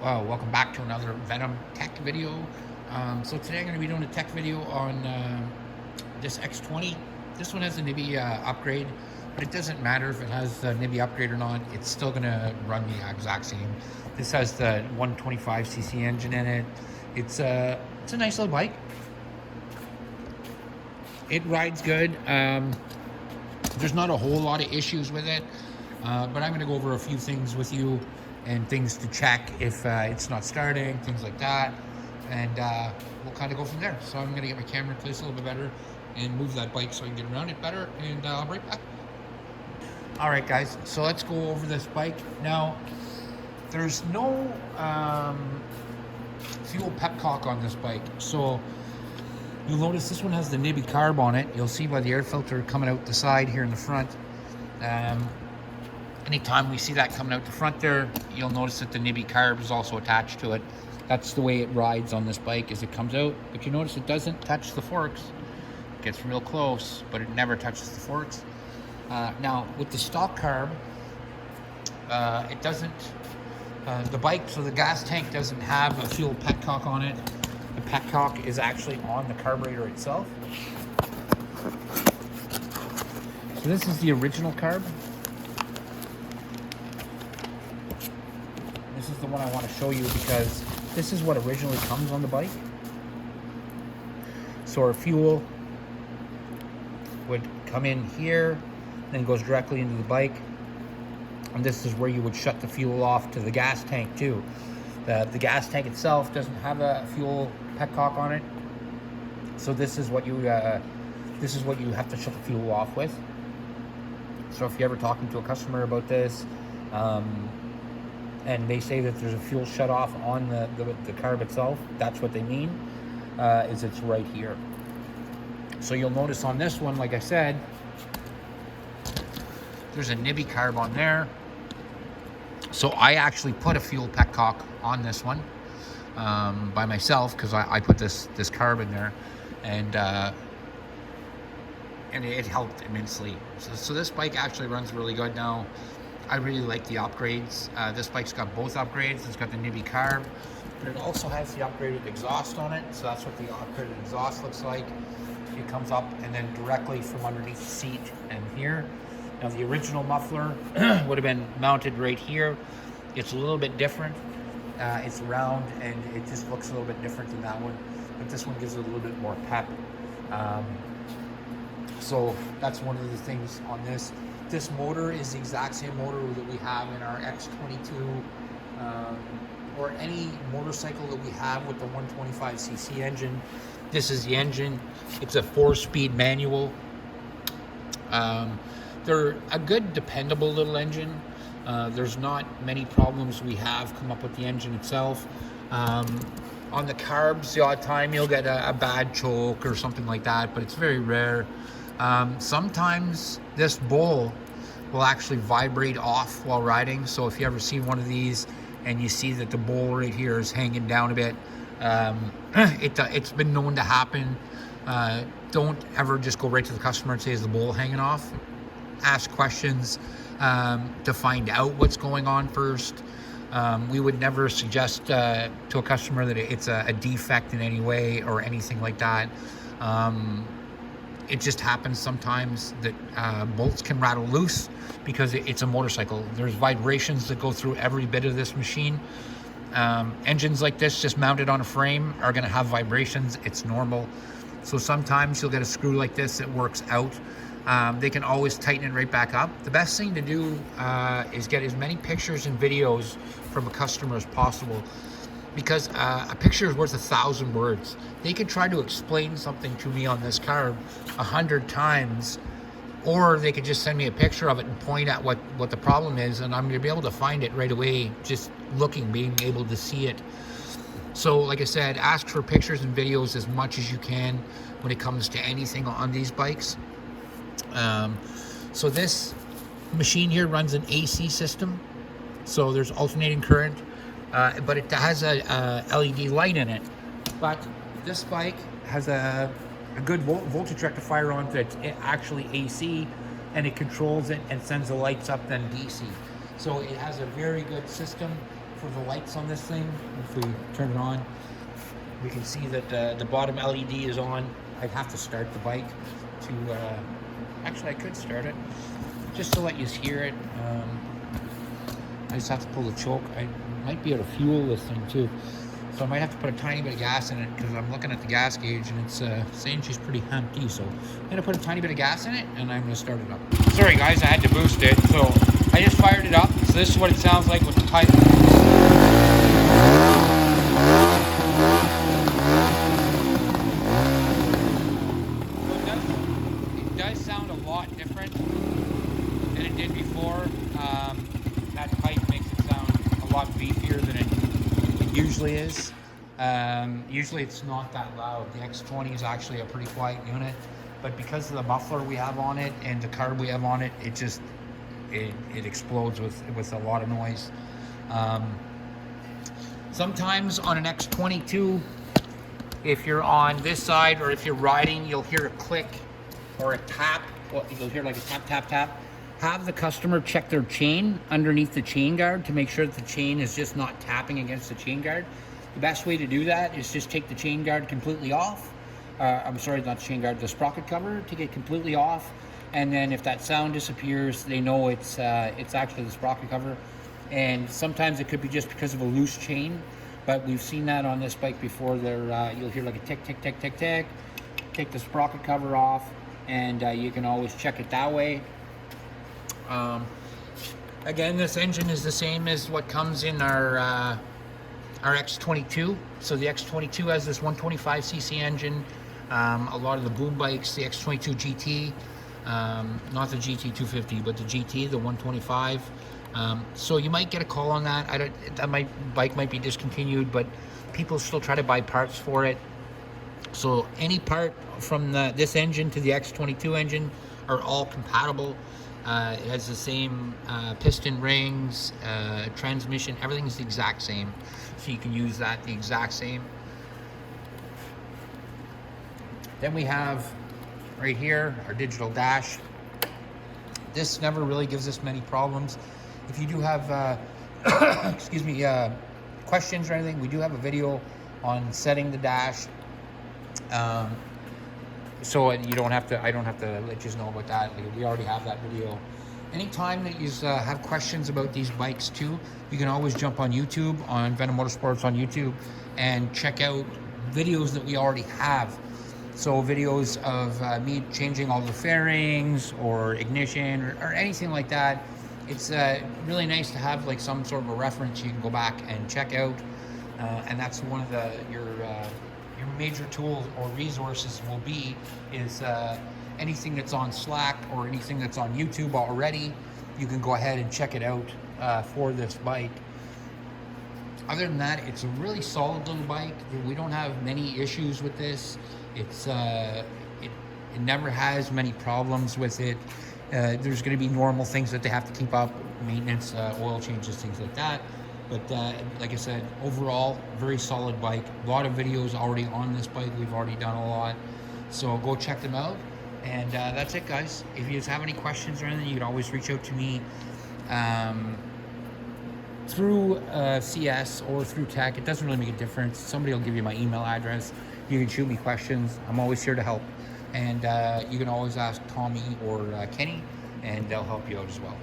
Welcome back to another Venom tech video. So today I'm going to be doing a tech video on this X20. This one has a NIBI upgrade, but it doesn't matter if it has the NIBI upgrade or not. It's still going to run the exact same. This has the 125cc engine in it. It's a nice little bike. It rides good. There's not a whole lot of issues with it, but I'm going to go over a few things with you and things to check if it's not starting, things like that, and we'll kind of go from there. So I'm going to get my camera in place a little bit better and move that bike so I can get around it better, and I'll be right back. All right, guys, so let's go over this bike. Now, there's no fuel petcock on this bike, so you'll notice this one has the NIBI carb on it. You'll see by the air filter coming out the side here in the front. Anytime we see that coming out the front there, you'll notice that the NIBI carb is also attached to it. That's the way it rides on this bike as it comes out. But you notice it doesn't touch the forks. It gets real close, but it never touches the forks. Now, with the stock carb, it doesn't, the bike, so the gas tank doesn't have a fuel petcock on it. The petcock is actually on the carburetor itself. So this is the original carb. This is the one I want to show you because this is what originally comes on the bike. So our fuel would come in here, then goes directly into the bike. And this is where you would shut the fuel off to the gas tank too. The gas tank itself doesn't have a fuel petcock on it. So this is what you have to shut the fuel off with. So if you're ever talking to a customer about this, and they say that there's a fuel shut off on the carb itself, that's what they mean, is it's right here. So you'll notice on this one, like I said, there's a NIBI carb on there. So I actually put a fuel petcock on this one by myself because I put this carb in there, and it helped immensely. So this bike actually runs really good now. I really like the upgrades. This bike's got both upgrades. It's got the NIBI carb, but it also has the upgraded exhaust on it. So that's what the upgraded exhaust looks like. It comes up and then directly from underneath the seat and here. Now the original muffler would have been mounted right here. It's a little bit different. It's round and it just looks a little bit different than that one, but this one gives it a little bit more pep. So that's one of the things on this. This motor is the exact same motor that we have in our X22 or any motorcycle that we have with the 125cc engine. This is the engine. It's a 4-speed manual. They're a good, dependable little engine. There's not many problems we have come up with the engine itself. On the carbs, the odd time you'll get a bad choke or something like that, but it's very rare. Sometimes this bowl will actually vibrate off while riding. So if you ever see one of these and you see that the bowl right here is hanging down a bit, it's been known to happen. Don't ever just go right to the customer and say, is the bowl hanging off? Ask questions to find out what's going on first. We would never suggest to a customer that it's a defect in any way or anything like that. It just happens sometimes that bolts can rattle loose because it's a motorcycle. There's vibrations that go through every bit of this machine. Engines like this, just mounted on a frame, are going to have vibrations. It's normal. So sometimes you'll get a screw like this that works out. They can always tighten it right back up. The best thing to do is get as many pictures and videos from a customer as possible, because a picture is worth 1,000 words. They could try to explain something to me on this carb 100 times, or they could just send me a picture of it and point at what the problem is, and I'm going to be able to find it right away just looking, being able to see it. So like I said, ask for pictures and videos as much as you can when it comes to anything on these bikes. So this machine here runs an AC system, so there's alternating current, but it has a LED light in it. But this bike has a good voltage rectifier on it. It's actually AC, and it controls it and sends the lights up then DC. So it has a very good system. for the lights on this thing. If we turn it on, we can see that the bottom LED is on. I'd have to start the bike to, actually I could start it, just to let you hear it. I just have to pull the choke. I might be able to fuel this thing too. So I might have to put a tiny bit of gas in it because I'm looking at the gas gauge and it's saying she's pretty empty. So I'm gonna put a tiny bit of gas in it and I'm gonna start it up. Sorry guys, I had to boost it. So I just fired it up. So this is what it sounds like with the pipe. It does sound a lot different than it did before. That pipe makes it sound a lot beefier than it usually is. Usually it's not that loud. The X20 is actually a pretty quiet unit, but because of the muffler we have on it and the carb we have on it, it explodes with a lot of noise. Sometimes on an X22, if you're on this side or if you're riding, you'll hear a click or a tap. Well, you'll hear like a tap, tap, tap. Have the customer check their chain underneath the chain guard to make sure that the chain is just not tapping against the chain guard. The best way to do that is just take the chain guard completely off. I'm sorry, not the chain guard, the sprocket cover, take it completely off. And then if that sound disappears, they know it's actually the sprocket cover. And sometimes it could be just because of a loose chain, but we've seen that on this bike before. You'll hear like a tick, tick, tick, tick, tick. Take the sprocket cover off, and you can always check it that way. Again, this engine is the same as what comes in our X22. So the X22 has this 125cc engine. A lot of the boom bikes, the X22 GT, not the GT 250, but the GT, the 125. So you might get a call on that. Bike might be discontinued, but people still try to buy parts for it. So any part from this engine to the X22 engine are all compatible. It has the same piston rings, transmission, everything's the exact same. So you can use that the exact same. Then we have right here our digital dash. This never really gives us many problems. If you do have, excuse me, questions or anything, we do have a video on setting the dash. So you don't have to, I don't have to let you know about that. We already have that video. Anytime that you have questions about these bikes too, you can always jump on YouTube, on Venom Motorsports on YouTube, and check out videos that we already have. So videos of me changing all the fairings or ignition or anything like that. It's really nice to have like some sort of a reference you can go back and check out. And that's one of your major tools or resources will be is anything that's on Slack or anything that's on YouTube already. You can go ahead and check it out for this bike. Other than that, it's a really solid little bike. We don't have many issues with this. It's it never has many problems with it. There's going to be normal things that they have to keep up, maintenance, oil changes, things like that. But like I said, overall, very solid bike. A lot of videos already on this bike. We've already done a lot. So go check them out. And that's it, guys. If you have any questions or anything, you can always reach out to me through CS or through tech. It doesn't really make a difference. Somebody will give you my email address. You can shoot me questions. I'm always here to help. And you can always ask Tommy or Kenny, and they'll help you out as well.